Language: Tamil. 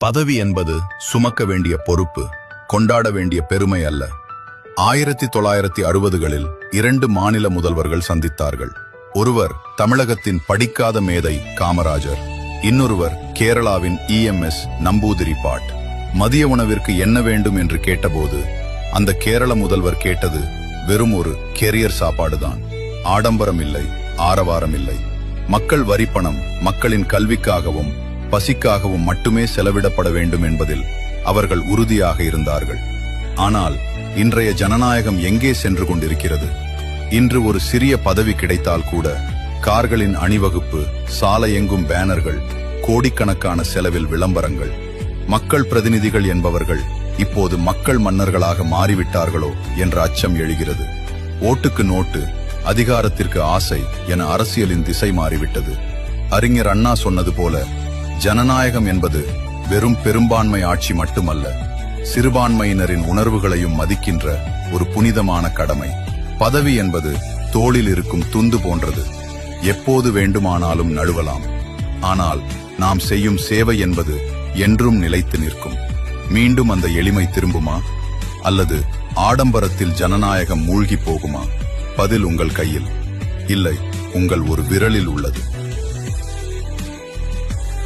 பதவி என்பது சுமக்க வேண்டிய பொறுப்பு, கொண்டாட வேண்டிய பெருமை அல்ல. 1960களில் 2 மாநில முதல்வர்கள் சந்தித்தார்கள். ஒருவர் தமிழகத்தின் படிக்காத மேதை காமராஜர், இன்னொருவர் கேரளாவின் EMS நம்பூதிரிபாட். மதிய உணவிற்கு என்ன வேண்டும் என்று கேட்டபோது அந்த கேரள முதல்வர் கேட்டது வெறும் ஒரு கெரியர் சாப்பாடுதான். ஆடம்பரம் இல்லை, ஆரவாரம் இல்லை. மக்கள் வரிப்பணம் மக்களின் கல்விக்காகவும் பசிக்காகவும் மட்டுமே செலவிடப்பட வேண்டும் என்பதில் அவர்கள் உறுதியாக இருந்தார்கள். ஆனால் இன்றைய ஜனநாயகம் எங்கே சென்று கொண்டிருக்கிறது? இன்று ஒரு சிறிய பதவி கிடைத்தால் கூட கார்களின் அணிவகுப்பு, சாலை எங்கும் பேனர்கள், கோடிக்கணக்கான செலவில் விளம்பரங்கள். மக்கள் பிரதிநிதிகள் என்பவர்கள் இப்போது மக்கள் மன்னர்களாக மாறிவிட்டார்களோ என்ற அச்சம் எழுகிறது. ஓட்டுக்கு நோட்டு, அதிகாரத்திற்கு ஆசை என அரசியலின் திசை மாறிவிட்டது. அறிஞர் அண்ணா சொன்னது போல, ஜனநாயகம் என்பது வெறும் பெரும்பான்மை ஆட்சி மட்டுமல்ல, சிறுபான்மையினரின் உணர்வுகளையும் மதிக்கின்ற ஒரு புனிதமான கடமை. பதவி என்பது தோளில் இருக்கும் துண்டு போன்றது, எப்போது வேண்டுமானாலும் நழுவலாம். ஆனால் நாம் செய்யும் சேவை என்பது என்றும் நிலைத்து நிற்கும். மீண்டும் அந்த எளிமை திரும்புமா, அல்லது ஆடம்பரத்தில் ஜனநாயகம் மூழ்கி போகுமா? பதில் உங்கள் கையில் இல்லை, உங்கள் ஒரு விரலில் உள்ளது.